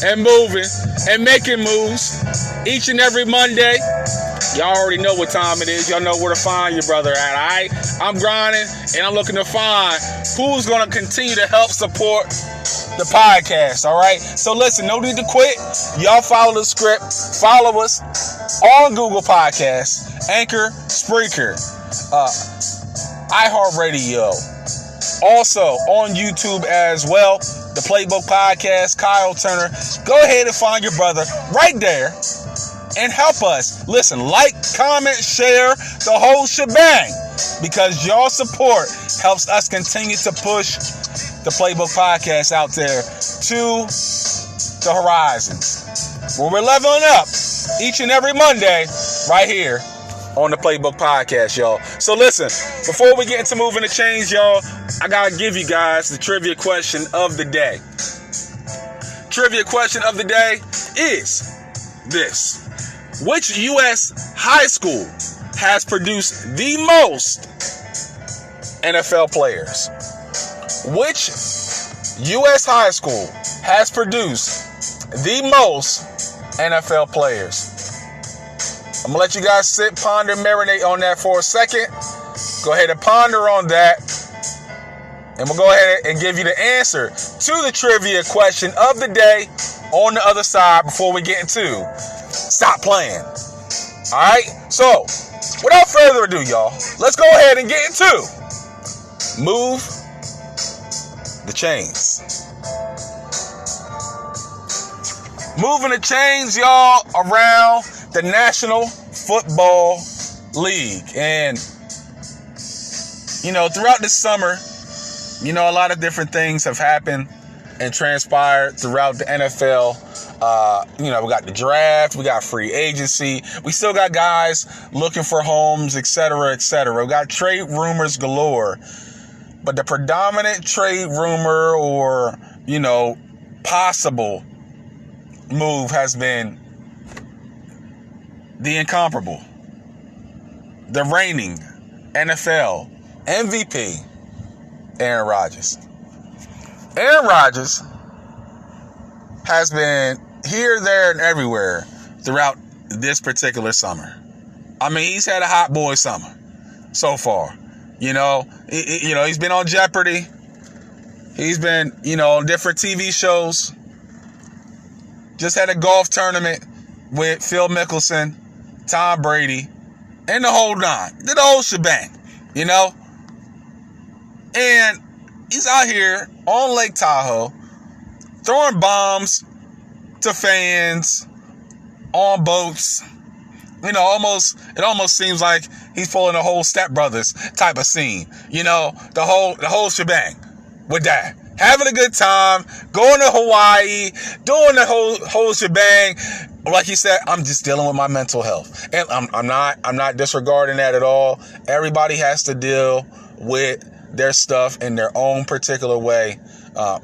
and moving and making moves each and every Monday. Y'all already know what time it is. Y'all know where to find your brother at, all right? I'm grinding, and I'm looking to find who's going to continue to help support the podcast, all right? So listen, no need to quit. Y'all follow the script. Follow us on Google Podcasts, Anchor, Spreaker, iHeartRadio. Also on YouTube as well, the Playbook Podcast, Kyle Turner. Go ahead and find your brother right there and help us. Listen, like, comment, share, the whole shebang, because y'all support helps us continue to push the Playbook Podcast out there to the horizons, where we're leveling up each and every Monday right here on the Playbook Podcast, y'all. So listen, before we get into moving the chains, y'all, I gotta give you guys the trivia question of the day. Trivia question of the day is this: which U.S. high school has produced the most NFL players? Which U.S. high school has produced the most NFL players? I'm going to let you guys sit, ponder, marinate on that for a second. Go ahead and ponder on that. And we'll go ahead and give you the answer to the trivia question of the day on the other side before we get into Stop Playin. All right? So, without further ado, y'all, let's go ahead and get into Move the Chains. Moving the chains, y'all, around the National Football League. And, you know, throughout this summer, you know, a lot of different things have happened and transpired throughout the NFL. You know, we got the draft, we got free agency, we still got guys looking for homes, etc., etc. We got trade rumors galore. But the predominant trade rumor or, you know, possible move has been the incomparable, the reigning NFL MVP, Aaron Rodgers. Aaron Rodgers has been here, there, and everywhere throughout this particular summer. I mean, he's had a hot boy summer so far. You know, he's been on Jeopardy. He's been, you know, on different TV shows. Just had a golf tournament with Phil Mickelson, Tom Brady, and the whole nine. Did the whole shebang, you know? And he's out here on Lake Tahoe throwing bombs to fans on boats. You know, it almost seems like he's pulling a whole Step Brothers type of scene. You know, the whole shebang with that. Having a good time, going to Hawaii, doing the whole shebang. Like he said, I'm just dealing with my mental health. And I'm not disregarding that at all. Everybody has to deal with their stuff in their own particular way.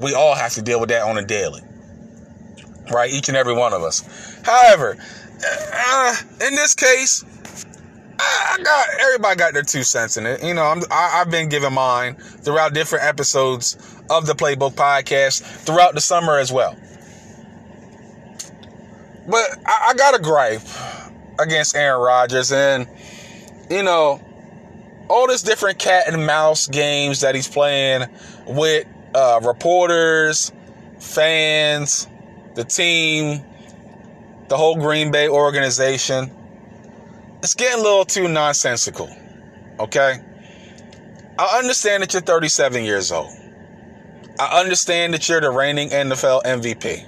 We all have to deal with that on a daily. Right? Each and every one of us. However, in this case, everybody got their 2 cents in it. You know, I've been giving mine throughout different episodes of the Playbook Podcast throughout the summer as well. But I got a gripe against Aaron Rodgers, and, you know, all this different cat and mouse games that he's playing with reporters, fans, the team, the whole Green Bay organization. It's getting a little too nonsensical, okay? I understand that you're 37 years old. I understand that you're the reigning NFL MVP.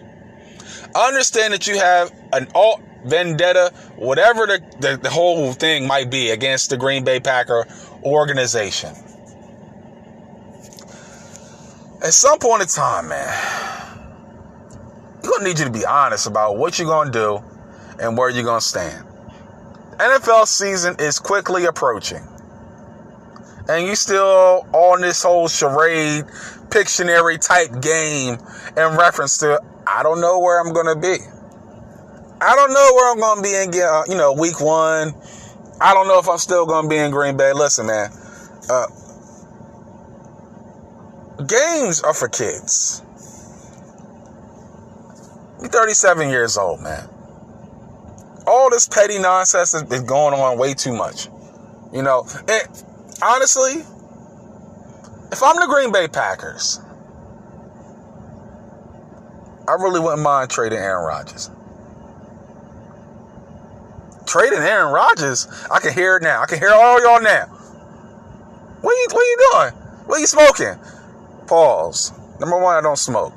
I understand that you have an alt vendetta, whatever the whole thing might be, against the Green Bay Packer organization. At some point in time, man, you're going to need you to be honest about what you're going to do and where you're going to stand. NFL season is quickly approaching. And you still on this whole charade, Pictionary type game in reference to, I don't know where I'm going to be. I don't know where I'm going to be in, week 1. I don't know if I'm still going to be in Green Bay. Listen, man, games are for kids. You're 37 years old, man. All this petty nonsense has been going on way too much. You know, and honestly, if I'm the Green Bay Packers, I really wouldn't mind trading Aaron Rodgers. Trading Aaron Rodgers, I can hear it now. I can hear all y'all now. What you doing? What you smoking? Pause. Number one, I don't smoke.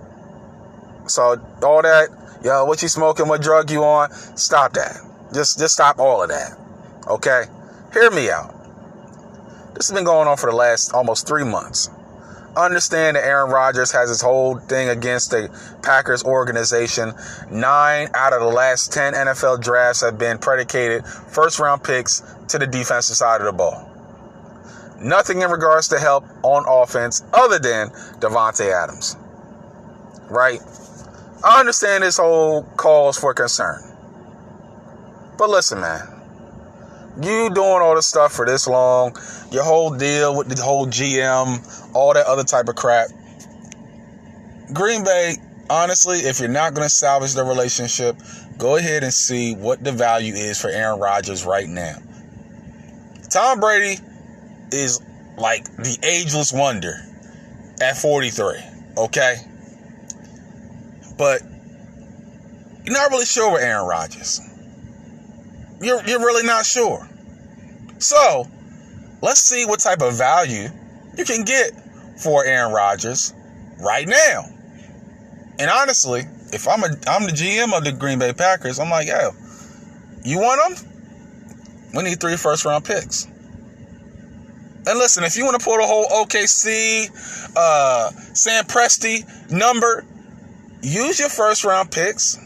So all that, yo, what you smoking? What drug you on? Stop that. Just stop all of that. Okay? Hear me out. This has been going on for the last almost 3 months. Understand that Aaron Rodgers has his whole thing against the Packers organization. 9 out of the last 10 NFL drafts have been predicated first-round picks to the defensive side of the ball. Nothing in regards to help on offense other than Devontae Adams. Right? I understand this whole cause for concern. But listen, man. You doing all this stuff for this long, your whole deal with the whole GM, all that other type of crap. Green Bay, honestly, if you're not going to salvage the relationship, go ahead and see what the value is for Aaron Rodgers right now. Tom Brady is like the ageless wonder at 43, okay? But you're not really sure with Aaron Rodgers. You're really not sure. So, let's see what type of value you can get for Aaron Rodgers right now. And honestly, if I'm the GM of the Green Bay Packers, I'm like, yo, you want them? We need 3 first-round picks. And listen, if you want to pull the whole OKC, Sam Presti number, use your first-round picks.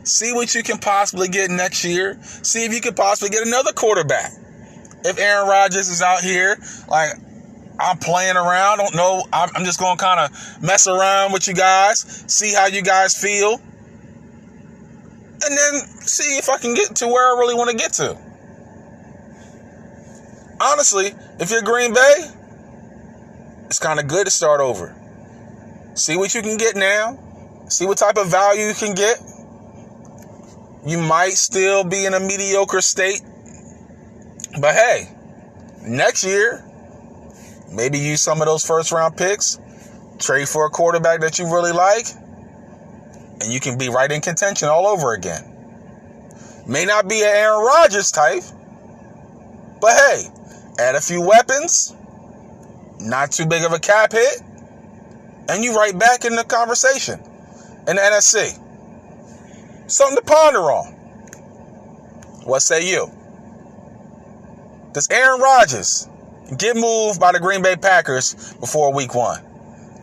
See what you can possibly get next year. See if you can possibly get another quarterback. If Aaron Rodgers is out here, like, I'm playing around, don't know, I'm just going to kind of mess around with you guys, see how you guys feel, and then see if I can get to where I really want to get to. Honestly, if you're Green Bay, it's kind of good to start over. See what you can get now. See what type of value you can get. You might still be in a mediocre state. But hey, next year, maybe use some of those first-round picks. Trade for a quarterback that you really like. And you can be right in contention all over again. May not be an Aaron Rodgers type. But hey, add a few weapons. Not too big of a cap hit. And you right back in the conversation in the NFC. Something to ponder on. What say you? Does Aaron Rodgers get moved by the Green Bay Packers before week 1?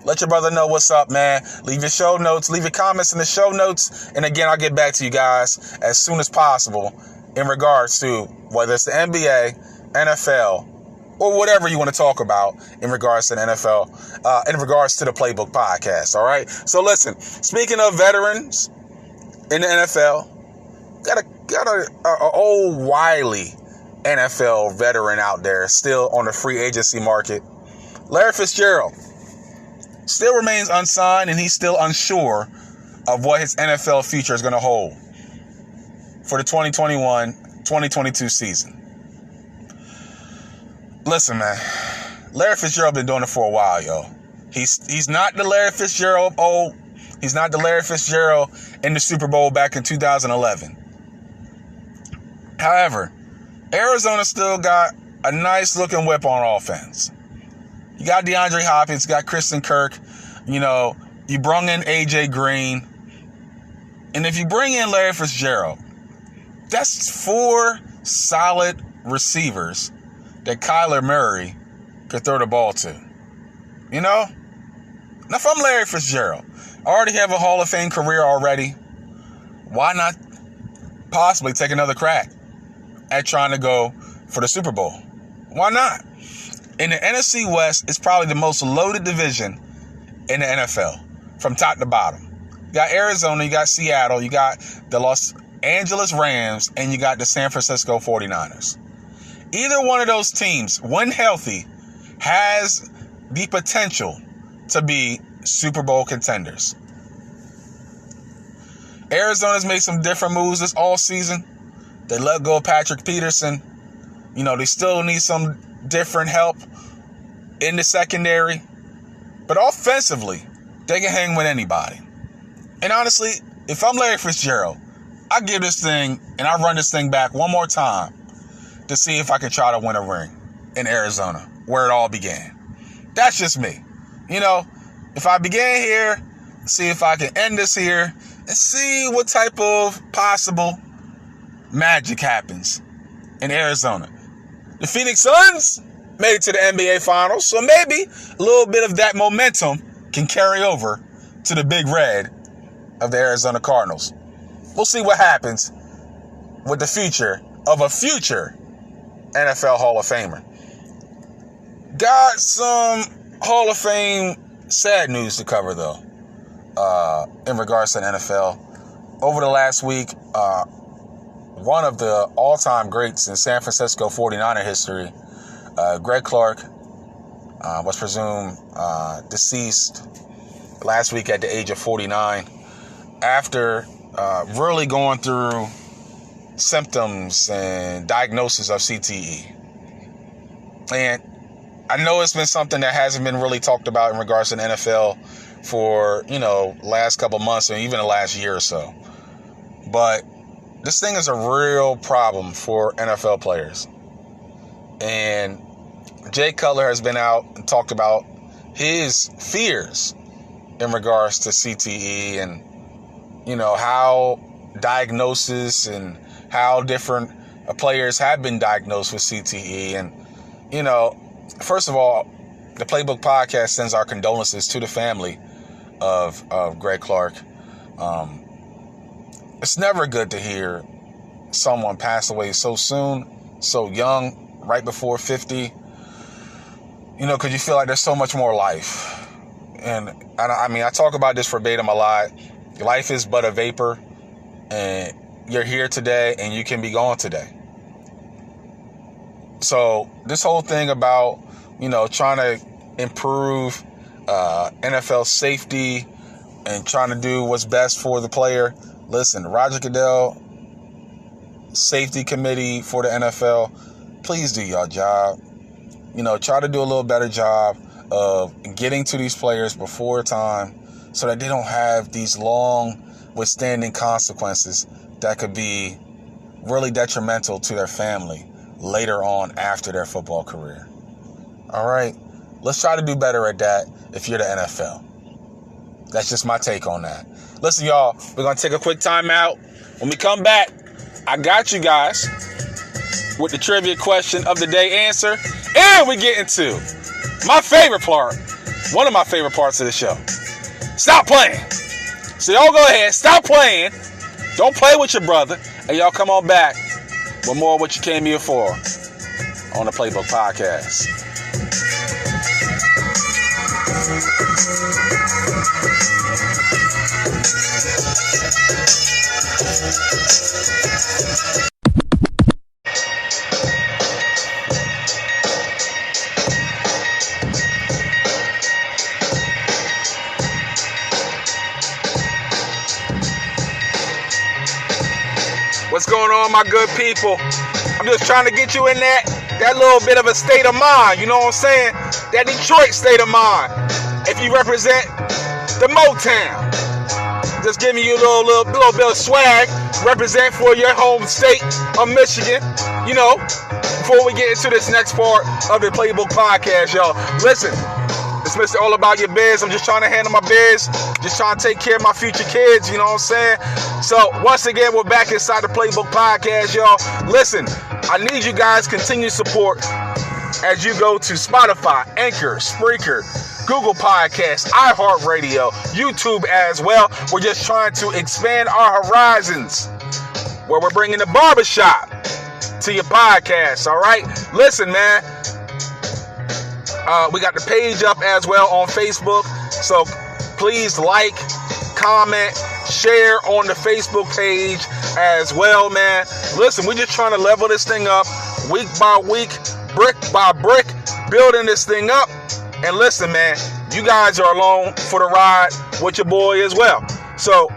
Let your brother know what's up, man. Leave your show notes. Leave your comments in the show notes. And again, I'll get back to you guys as soon as possible in regards to whether it's the NBA, NFL, or whatever you want to talk about in regards to the NFL, in regards to the Playbook podcast, all right? So listen, speaking of veterans in the NFL, got a old wily NFL veteran out there still on the free agency market. Larry Fitzgerald still remains unsigned, and he's still unsure of what his NFL future is going to hold for the 2021-2022 season. Listen, man, Larry Fitzgerald been doing it for a while, yo. He's not the Larry Fitzgerald of old. He's not the Larry Fitzgerald in the Super Bowl back in 2011. However, Arizona still got a nice-looking whip on offense. You got DeAndre Hopkins, you got Christian Kirk. You know, you brung in A.J. Green. And if you bring in Larry Fitzgerald, that's 4 solid receivers that Kyler Murray could throw the ball to. You know? Now, if I'm Larry Fitzgerald, I already have a Hall of Fame career already. Why not possibly take another crack at trying to go for the Super Bowl? Why not? In the NFC West, it's probably the most loaded division in the NFL from top to bottom. You got Arizona, you got Seattle, you got the Los Angeles Rams, and you got the San Francisco 49ers. Either one of those teams, when healthy, has the potential to be Super Bowl contenders. Arizona's made some different moves this all season. They let go of Patrick Peterson. They still need some different help in the secondary. But offensively, they can hang with anybody. And honestly, if I'm Larry Fitzgerald, I give this thing and I run this thing back one more time to see if I can try to win a ring in Arizona, where it all began. That's just me. If I began here, see if I can end this here and see what type of possible magic happens in Arizona. The Phoenix Suns made it to the NBA Finals, so maybe a little bit of that momentum can carry over to the Big Red of the Arizona Cardinals. We'll see what happens with the future of a future NFL Hall of Famer. Got some Hall of Fame sad news to cover, though, in regards to the NFL. Over the last week, one of the all-time greats in San Francisco 49er history, Greg Clark, was presumed deceased last week at the age of 49 after really going through symptoms and diagnosis of CTE. And I know it's been something that hasn't been really talked about in regards to the NFL for, last couple months or even the last year or so. But this thing is a real problem for NFL players. And Jay Cutler has been out and talked about his fears in regards to CTE and, how diagnosis and how different players have been diagnosed with CTE. And, first of all, the Playbook Podcast sends our condolences to the family of Greg Clark. It's never good to hear someone pass away so soon, so young, right before 50, because you feel like there's so much more life. And I talk about this verbatim a lot. Life is but a vapor, and you're here today and you can be gone today. So this whole thing about, trying to improve NFL safety and trying to do what's best for the player. Listen, Roger Goodell, safety committee for the NFL, please do your job. Try to do a little better job of getting to these players before time so that they don't have these long withstanding consequences that could be really detrimental to their family later on after their football career. All right, let's try to do better at that if you're the NFL. That's just my take on that. Listen, y'all, we're going to take a quick time out. When we come back, I got you guys with the trivia question of the day answer. And we get into my favorite part, one of my favorite parts of the show. Stop playing. So y'all go ahead, stop playing. Don't play with your brother. And y'all come on back with more of what you came here for on the Playbook Podcast. What's going on, my good people? I'm just trying to get you in that little bit of a state of mind, you know what I'm saying? That Detroit state of mind. If you represent the Motown, just giving you a little bit of swag, represent for your home state of Michigan, before we get into this next part of the Playbook Podcast, y'all. Listen, it's Mr. All About Your Biz. I'm just trying to handle my biz, just trying to take care of my future kids, you know what I'm saying? So, once again, we're back inside the Playbook Podcast, y'all. Listen, I need you guys' continued support as you go to Spotify, Anchor, Spreaker, Google Podcasts, iHeartRadio, YouTube as well. We're just trying to expand our horizons, where we're bringing the barbershop to your podcast, all right? Listen, man, we got the page up as well on Facebook, so please like, comment, share on the Facebook page as well, man. Listen, we're just trying to level this thing up week by week, brick by brick, building this thing up. And listen, man, you guys are along for the ride with your boy as well. So